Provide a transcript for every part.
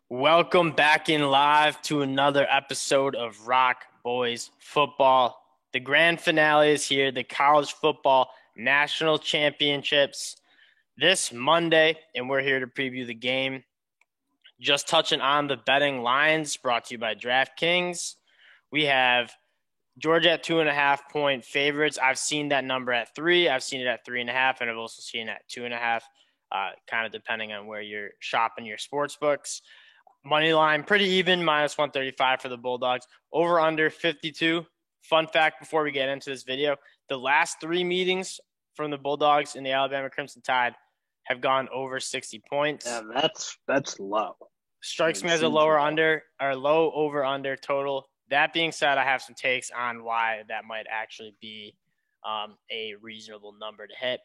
Welcome back in live to another episode of Rock Boys Football. The grand finale is here, the college football national championships this Monday, and we're here to preview the game. Just touching on the betting lines brought to you by DraftKings. We have Georgia at 2.5-point favorites. I've seen that number at 3. I've seen it at 3.5, and I've also seen it at 2.5, kind of depending on where you're shopping your sports books. Money line, pretty even, minus 135 for the Bulldogs. Over under 52. Fun fact before we get into this video, the last 3 meetings from the Bulldogs and the Alabama Crimson Tide have gone over 60 points. Yeah, that's low. Strikes me as a lower under or low over under total. That being said, I have some takes on why that might actually be a reasonable number to hit.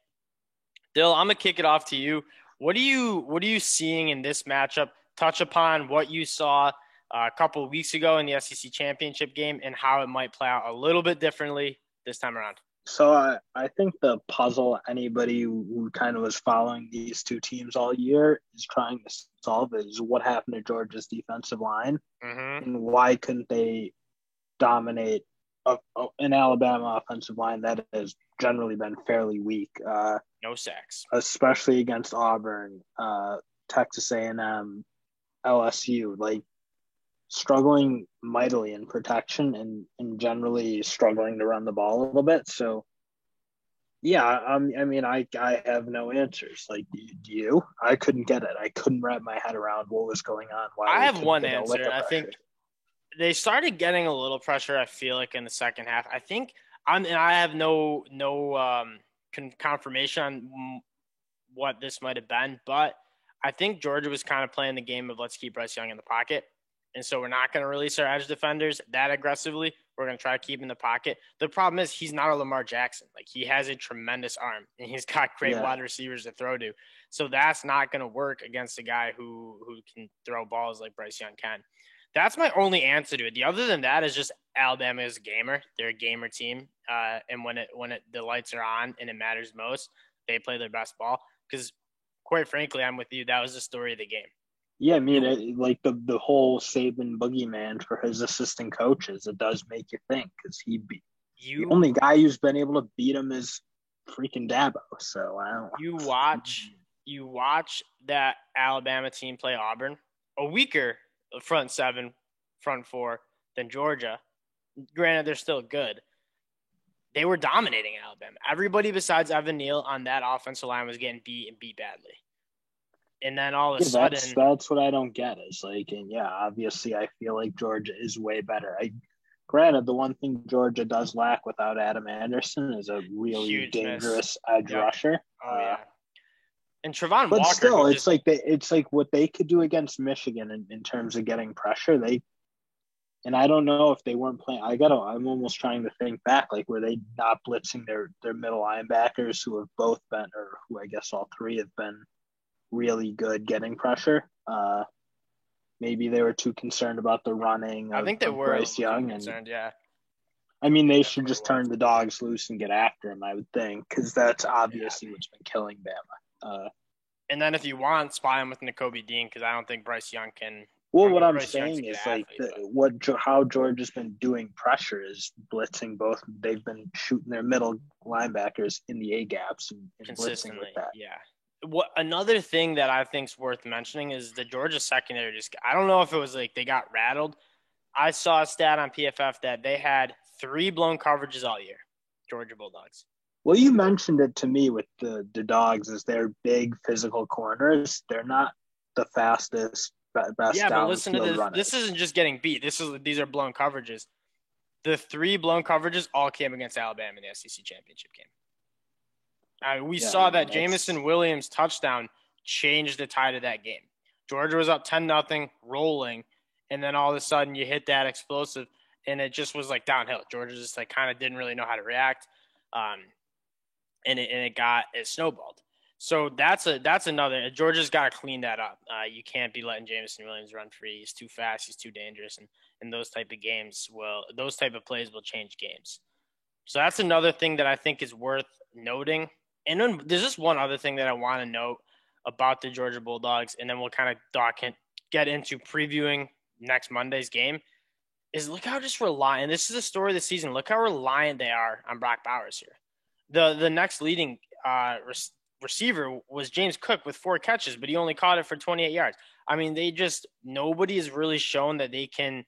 Dill, I'm gonna kick it off to you. What are you seeing in this matchup? Touch upon what you saw a couple of weeks ago in the SEC championship game and how it might play out a little bit differently this time around. So I think the puzzle anybody who kind of was following these two teams all year is trying to solve is what happened to Georgia's defensive line and why couldn't they dominate an Alabama offensive line that has generally been fairly weak. No sacks. Especially against Auburn, Texas A&M, LSU, like struggling mightily in protection and generally struggling to run the ball a little bit. So, yeah, I mean, I have no answers. Like, do you? I couldn't get it. I couldn't wrap my head around what was going on. I have one answer. I think they started getting a little pressure, I feel like, in the second half. I think and I have no confirmation on what this might have been, but I think Georgia was kind of playing the game of let's keep Bryce Young in the pocket. And so we're not going to release our edge defenders that aggressively. We're going to try to keep him in the pocket. The problem is he's not a Lamar Jackson. Like, he has a tremendous arm, and he's got great wide receivers to throw to. So that's not going to work against a guy who can throw balls like Bryce Young can. That's my only answer to it. The other than that is just Alabama is a gamer. They're a gamer team. And when the lights are on and it matters most, they play their best ball. Because, quite frankly, I'm with you. That was the story of the game. Yeah, I mean, like the whole Saban boogeyman for his assistant coaches, it does make you think because the only guy who's been able to beat him is freaking Dabo. So I don't. You watch that Alabama team play Auburn, a weaker front 7, front 4 than Georgia. Granted, they're still good. They were dominating Alabama. Everybody besides Evan Neal on that offensive line was getting beat and beat badly. And then all of a sudden, that's what I don't get is like, and yeah, obviously I feel like Georgia is way better. Granted, the one thing Georgia does lack without Adam Anderson is a really dangerous edge rusher. Oh yeah. And Travon but Walker, still, it's like what they could do against Michigan in terms of getting pressure. And I don't know if they weren't playing. I'm almost trying to think back, like were they not blitzing their middle linebackers who have both been, or who I guess all three have been really good getting pressure. Maybe they were too concerned about the running. I think they were Bryce Young concerned. Yeah. I mean, they should just turn the dogs loose and get after him, I would think, because that's obviously what's been killing Bama. And then if you want, spy him with Nakobe Dean, because I don't think Bryce Young can. Well, what I'm saying is how Georgia's been doing pressure is blitzing both. They've been shooting their middle linebackers in the A gaps and blitzing with that. Yeah. Another thing that I think is worth mentioning is the Georgia secondary. I don't know if it was like they got rattled. I saw a stat on PFF that they had 3 blown coverages all year, Georgia Bulldogs. Well, you mentioned it to me with the dogs as they're big physical corners. They're not the fastest, best. Yeah, but listen to this. Runners. This isn't just getting beat. These are blown coverages. The 3 blown coverages all came against Alabama in the SEC championship game. We saw that Jamison Williams touchdown changed the tide of that game. Georgia was up 10-0, rolling, and then all of a sudden you hit that explosive, and it just was like downhill. Georgia just like kind of didn't really know how to react, and it snowballed. So that's another. Georgia's got to clean that up. You can't be letting Jamison Williams run free. He's too fast. He's too dangerous, and those type of games those type of plays will change games. So that's another thing that I think is worth noting. And then there's just one other thing that I want to note about the Georgia Bulldogs, and then we'll kind of get into previewing next Monday's game is look how just reliant. This is the story of the season. Look how reliant they are on Brock Bowers here. The next leading receiver was James Cook with 4 catches, but he only caught it for 28 yards. I mean, nobody has really shown that they can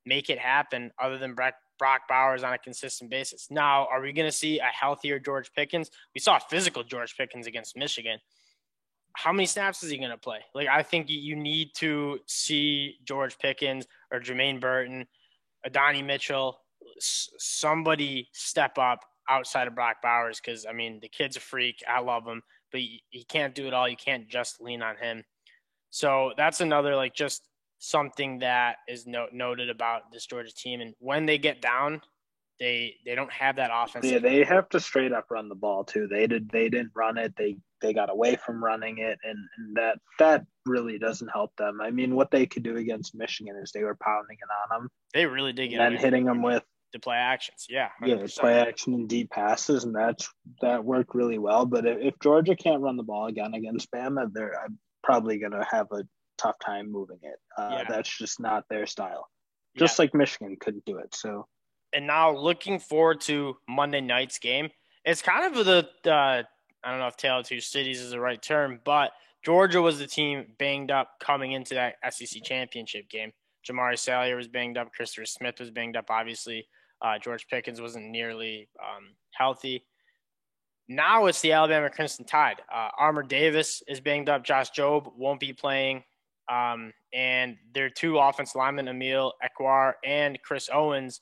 make it happen other than Brock Bowers on a consistent basis. Now, are we going to see a healthier George Pickens? We saw physical George Pickens against Michigan. How many snaps is he going to play? Like, I think you need to see George Pickens or Jermaine Burton, Adonai Mitchell, somebody step up outside of Brock Bowers because, I mean, the kid's a freak. I love him, but he can't do it all. You can't just lean on him. So that's another, like, just something that is noted about this Georgia team. And when they get down, they don't have that offense. Yeah, they have to straight up run the ball too. They didn't run it. They got away from running it, and that really doesn't help them. I mean, what they could do against Michigan is they were pounding it on them. They really did get and hitting them with the play actions. Yeah, 100%. Play action and deep passes, and that worked really well. But if Georgia can't run the ball again against Bama, I'm probably going to have a tough time moving it. That's just not their style. Just like Michigan couldn't do it. So, and now looking forward to Monday night's game. It's kind of I don't know if Tale of Two Cities is the right term, but Georgia was the team banged up coming into that SEC championship game. Jamari Salyer was banged up. Christopher Smith was banged up, obviously. George Pickens wasn't nearly healthy. Now it's the Alabama Crimson Tide. Armour Davis is banged up. Josh Jobe won't be playing. And their 2 offensive linemen, Emil Ekwar and Chris Owens,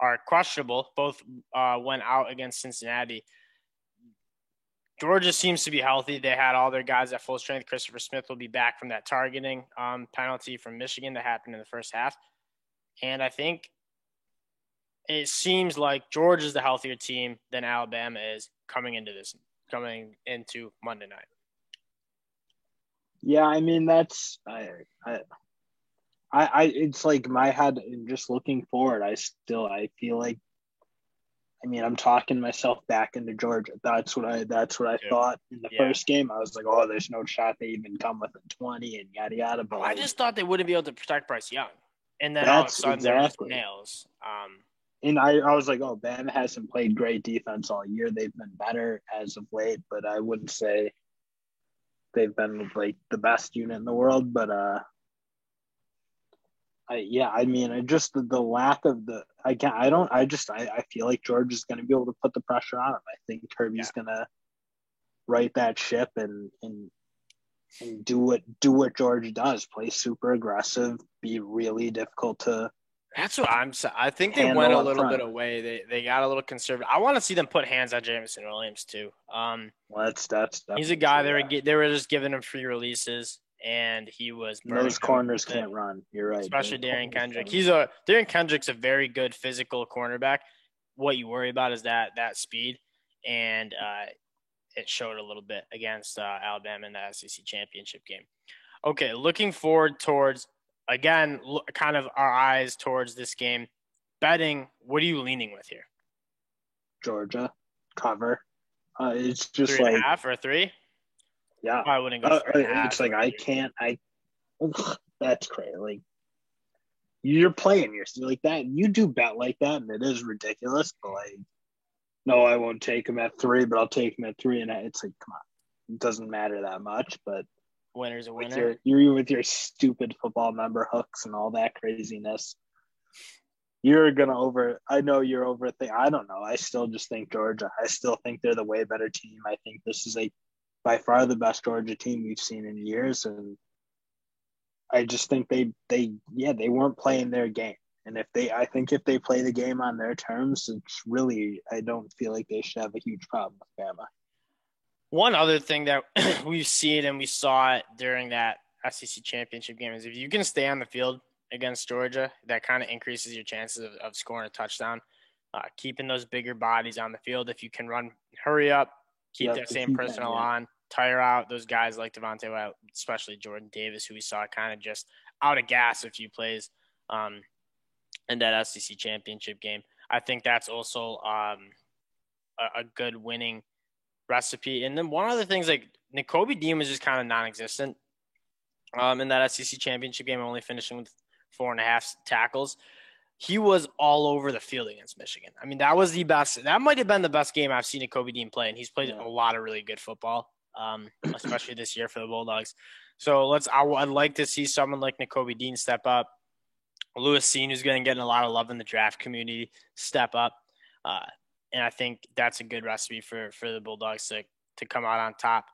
are questionable. Both went out against Cincinnati. Georgia seems to be healthy. They had all their guys at full strength. Christopher Smith will be back from that targeting penalty from Michigan that happened in the first half. And I think it seems like Georgia's the healthier team than Alabama is coming into Monday night. Yeah, I mean, that's it's like my head just looking forward. I feel like, I mean, I'm talking myself back into Georgia. That's what I thought in the first game. I was like, oh, there's no shot they even come within 20 and yada yada. But I just thought they wouldn't be able to protect Bryce Young, and then all of a sudden they're just nails. And I was like, oh, Bama hasn't played great defense all year. They've been better as of late, but I wouldn't say they've been like the best unit in the world. But I mean, just the lack of I feel like Georgia's going to be able to put the pressure on him. I think Kirby's going to right that ship and do what Georgia does. Play super aggressive, be really difficult to. That's what I'm saying. I think they went a little bit away. They got a little conservative. I want to see them put hands on Jameson Williams too. That's he's a guy they were just giving him free releases, and he was. Those corners can't run. You're right. Especially Darian Kendrick. Darian Kendrick's a very good physical cornerback. What you worry about is that speed, and it showed a little bit against Alabama in the SEC championship game. Okay, looking forward towards. Again, kind of our eyes towards this game. Betting, what are you leaning with here? Georgia cover. It's just 3.5 or 3? Yeah, I wouldn't go 3.5. It's like that's crazy. Like you're playing yourself like that. You do bet like that, and it is ridiculous. But like, no, I won't take him at 3, but I'll take him at 3. And it's like, come on, it doesn't matter that much, but. Winner's a winner. You're with your stupid football member hooks and all that craziness. You're gonna I know you're overthinking. I don't know. I still just think Georgia. I still think they're the way better team. I think this is by far the best Georgia team we've seen in years, and I just think they weren't playing their game. And I think if they play the game on their terms, it's really I don't feel like they should have a huge problem with Bama. One other thing that we've seen and we saw it during that SEC championship game is if you can stay on the field against Georgia, that kind of increases your chances of scoring a touchdown. Keeping those bigger bodies on the field. If you can run, hurry up, keep that same personnel on, tire out those guys like Devontae Wyatt, especially Jordan Davis, who we saw kind of just out of gas a few plays in that SEC championship game. I think that's also a good winning recipe. And then one other thing is like Nakobe Dean was just kind of non-existent in that SEC championship game, only finishing with 4.5 tackles. He was all over the field against Michigan. I mean, that was the best. That might have been the best game I've seen Kobe Dean play, and he's played a lot of really good football, especially this year for the Bulldogs. So I'd like to see someone like Nakobe Dean step up. Lewis Cine, who's going to get a lot of love in the draft community, step up. And I think that's a good recipe for the Bulldogs to come out on top.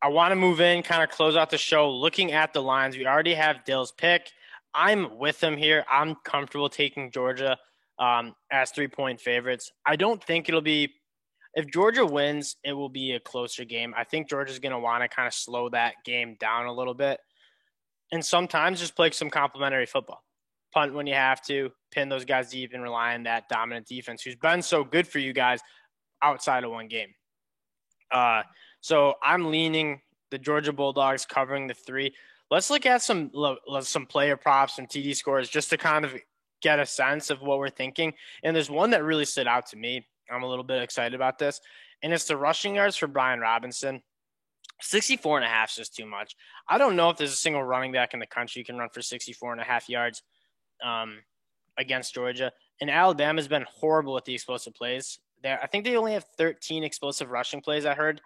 I want to move in, kind of close out the show, looking at the lines. We already have Dill's pick. I'm with him here. I'm comfortable taking Georgia as 3-point favorites. I don't think it'll be – if Georgia wins, it will be a closer game. I think Georgia's going to want to kind of slow that game down a little bit and sometimes just play some complimentary football. Punt when you have to, pin those guys deep, and rely on that dominant defense who's been so good for you guys outside of one game. So I'm leaning the Georgia Bulldogs covering the 3. Let's look at some player props and TD scores just to kind of get a sense of what we're thinking. And there's one that really stood out to me. I'm a little bit excited about this, and it's the rushing yards for Brian Robinson. 64.5 is just too much. I don't know if there's a single running back in the country who can run for 64.5 yards against Georgia. And Alabama's been horrible with the explosive plays. I think they only have 13 explosive rushing plays, I heard,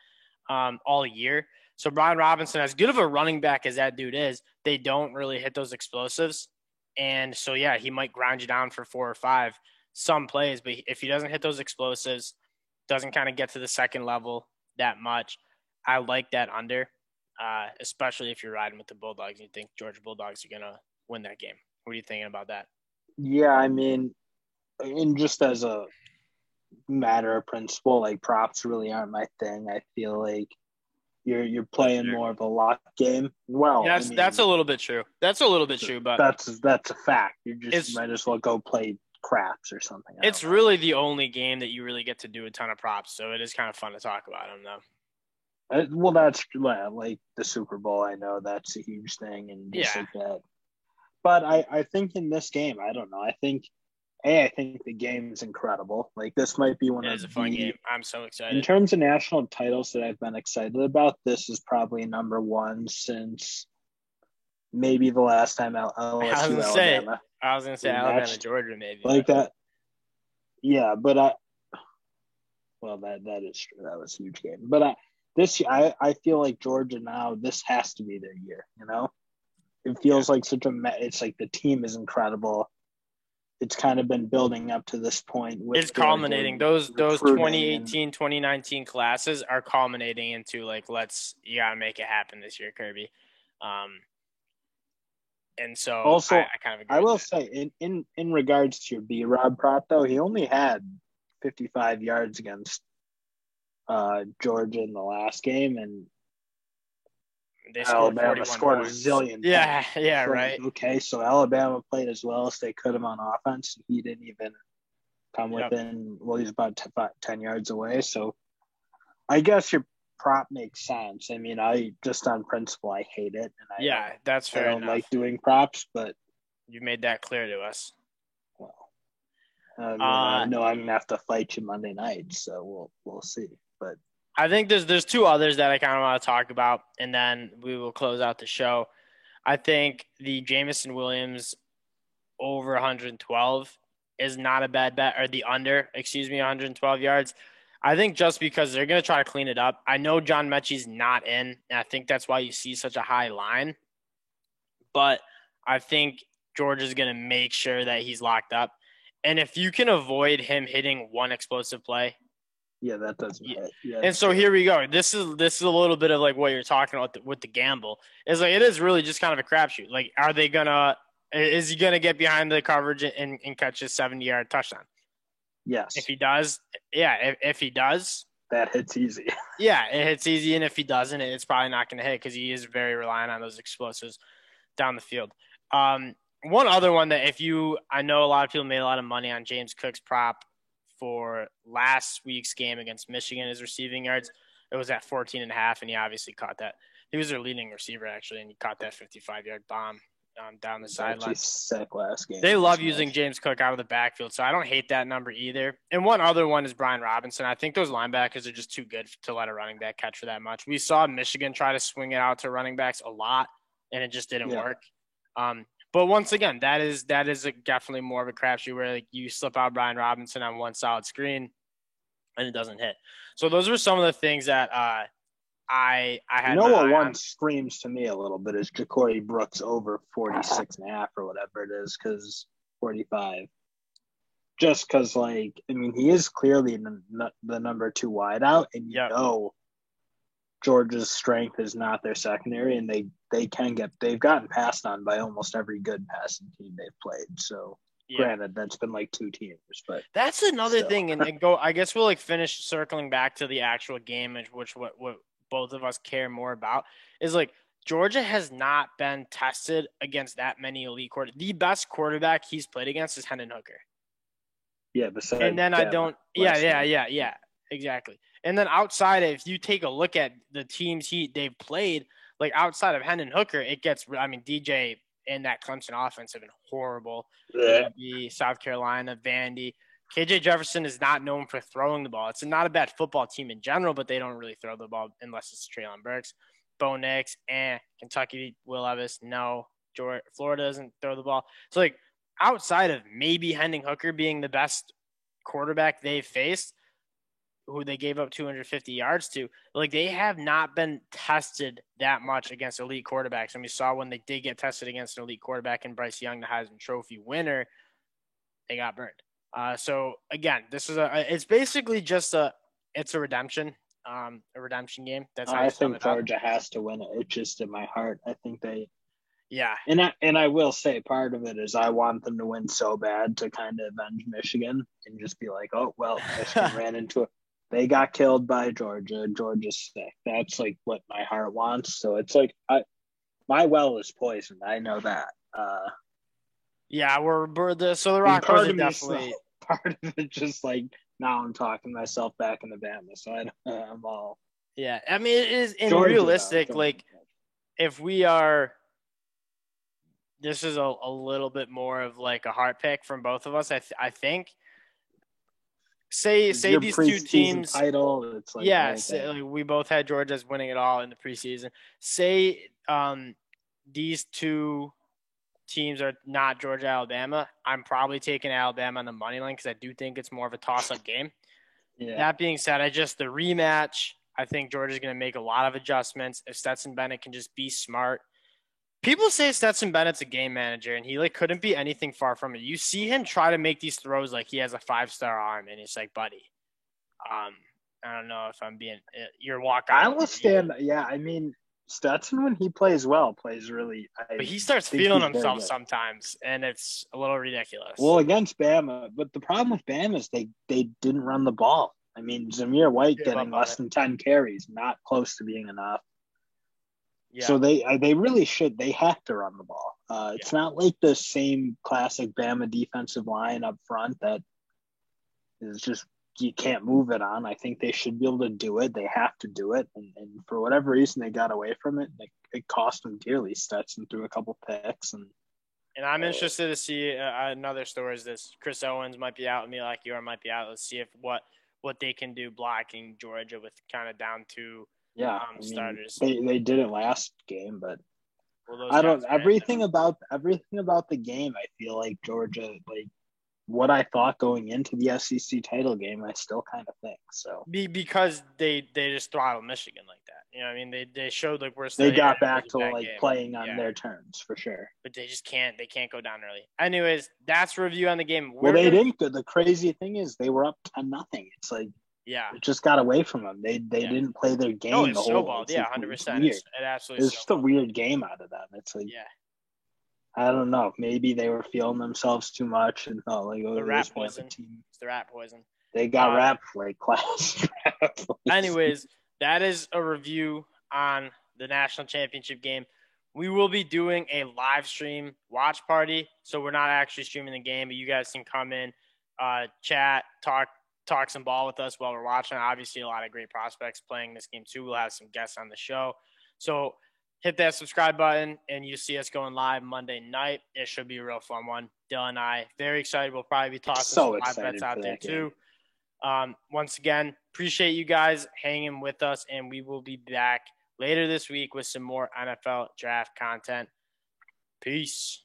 all year. So Brian Robinson, as good of a running back as that dude is, they don't really hit those explosives. And so, yeah, he might grind you down for 4 or 5 some plays. But if he doesn't hit those explosives, doesn't kind of get to the second level that much, I like that under, especially if you're riding with the Bulldogs and you think Georgia Bulldogs are going to win that game. What are you thinking about that? Yeah, I mean, and just as a matter of principle, like props really aren't my thing. I feel like you're playing more of a lock game. Well, yeah, that's a little bit true. That's a little bit true, but that's a fact. You might as well go play craps or something. It's really the only game that you really get to do a ton of props, so it is kind of fun to talk about them, though. Well, that's like the Super Bowl. I know that's a huge thing, and just like that. But I think in this game, I don't know. I think the game is incredible. Like, this might be one of the – It is a fun game. I'm so excited. In terms of national titles that I've been excited about, this is probably number one since maybe the last time LSU Alabama. I was going to say Alabama, Georgia, maybe. Like that. Yeah, but that is true. That was a huge game. But I feel like Georgia now, this has to be their year, you know? It feels like it's like the team is incredible. It's kind of been building up to this point. It's culminating. Those 2018, 2019 classes are culminating into like, you got to make it happen this year, Kirby. And so also, I kind of agree. I will say in regards to your B-Rob prop, though, he only had 55 yards against Georgia in the last game, and Alabama scored a zillion. Yeah, right. Okay, so Alabama played as well as they could him on offense. He didn't even come within. Well, he's about 10 yards away. So I guess your prop makes sense. I mean, I just on principle, I hate it. And that's fair. I don't like doing props, but you made that clear to us. Well, I know I'm gonna have to fight you Monday night, so we'll see. But I think there's 2 others that I kind of want to talk about, and then we will close out the show. I think the Jameson Williams over 112 is not a bad bet, or the under, 112 yards. I think just because they're going to try to clean it up. I know John Mechie's not in, and I think that's why you see such a high line. But I think Georgia's going to make sure that he's locked up. And if you can avoid him hitting one explosive play, yeah, that doesn't hit. Yeah, and so here we go. This is a little bit of like what you're talking about with the gamble. It's like it is really just kind of a crapshoot. Like, is he gonna get behind the coverage and catch a 70-yard touchdown? Yes. If he does, if he does, that hits easy. Yeah, it hits easy, and if he doesn't, it's probably not going to hit because he is very reliant on those explosives down the field. One other one that I know a lot of people made a lot of money on James Cook's prop for last week's game against Michigan, his receiving yards. It was at 14.5, and he obviously caught that. He was their leading receiver, actually, and he caught that 55-yard bomb down the sideline. Sick last game. They love using James Cook out of the backfield, so I don't hate that number either. And one other one is Brian Robinson. I think those linebackers are just too good to let a running back catch for that much. We saw Michigan try to swing it out to running backs a lot and it just didn't Yeah. work. But once again, that is definitely more of a crapshoot where like you slip out Brian Robinson on one solid screen and it doesn't hit. So those were some of the things that I had. You know my what eye one on. screams to me a little bit is Ja'Cory Brooks over 46.5 or whatever it is, because 45. Just because, like, I mean, he is clearly the number 2 wideout, and you Yep. know Georgia's strength is not their secondary, and they've gotten passed on by almost every good passing team they've played. So, Granted, that's been like 2 teams, but that's another still. thing. And go, I guess we'll like finish circling back to the actual game, which what both of us care more about is like Georgia has not been tested against that many elite quarterbacks. The best quarterback he's played against is Hendon Hooker. Yeah, besides And then I don't. Yeah, exactly. And then outside, if you take a look at the teams they've played, like outside of Hendon Hooker, it gets. I mean, DJ and that Clemson offense have been horrible. UAB, South Carolina, Vandy. KJ Jefferson is not known for throwing the ball. It's not a bad football team in general, but they don't really throw the ball unless it's Treylon Burks. Bo Nix, Kentucky, Will Levis, no. Florida doesn't throw the ball. So, like, outside of maybe Hendon Hooker being the best quarterback they've faced, who they gave up 250 yards to, like they have not been tested that much against elite quarterbacks. And we saw when they did get tested against an elite quarterback in Bryce Young, the Heisman Trophy winner, they got burned. So again, it's basically just it's a redemption game. That's how I think Georgia has to win it. It's just in my heart. I think they. Yeah. And I will say part of it is I want them to win so bad to kind of avenge Michigan and just be like, oh, well, Michigan ran into it. They got killed by Georgia. Georgia's sick. That's like what my heart wants. So it's like my well is poisoned. I know that. Yeah, the Rock Boys are definitely part of it. Just like now I'm talking myself back in the Bama. So I'm all. Yeah, I mean it is realistic. Georgia. Like if we are. This is a little bit more of like a heart pick from both of us. I think. Say these two teams title. It's like like we both had Georgia as winning it all in the preseason. Say these two teams are not Georgia, Alabama. I'm probably taking Alabama on the money line because I do think it's more of a toss-up game. Yeah. That being said, the rematch. I think Georgia's going to make a lot of adjustments. If Stetson Bennett can just be smart. People say Stetson Bennett's a game manager, and he like couldn't be anything far from it. You see him try to make these throws like he has a 5-star arm, and it's like, buddy, I don't know if I'm being your walk. I will stand. Yeah, I mean Stetson when he plays well plays really. But he starts feeling himself sometimes, and it's a little ridiculous. Well, against Bama, but the problem with Bama is they didn't run the ball. I mean, Zamir White getting less than 10 carries, not close to being enough. Yeah. So they really should. They have to run the ball. It's not like the same classic Bama defensive line up front that is just you can't move it on. I think they should be able to do it. They have to do it. And for whatever reason, they got away from it. It cost them dearly. Stetson threw a couple picks. And I'm interested to see another story is this. Chris Owens might be out and Mila Akior might be out. Let's see if what they can do blocking Georgia with kind of down to starters. They did it last game, but I don't. Everything about the game, I feel like Georgia, like what I thought going into the SEC title game, I still kind of think so. Because they just throttled Michigan like that. You know what I mean? They showed like we're still. They got back to like playing on their terms for sure. But they just can't. They can't go down early. Anyways, that's review on the game. They didn't. The crazy thing is they were up 10-0. It's like. Yeah, it just got away from them. They didn't play their game. No, it's snowballed. 100%. It absolutely. It's just a weird game out of them. It's like, I don't know. Maybe they were feeling themselves too much and felt like the rat poison. It's the rat poison. They got wrapped like class. Anyways, that is a review on the national championship game. We will be doing a live stream watch party, so we're not actually streaming the game, but you guys can come in, chat, talk some ball with us while we're watching. Obviously, a lot of great prospects playing this game too. We'll have some guests on the show. So hit that subscribe button, and you see us going live Monday night. It should be a real fun one. Dylan and I, very excited. We'll probably be tossing some live bets out there too. Once again, appreciate you guys hanging with us, and we will be back later this week with some more NFL draft content. Peace.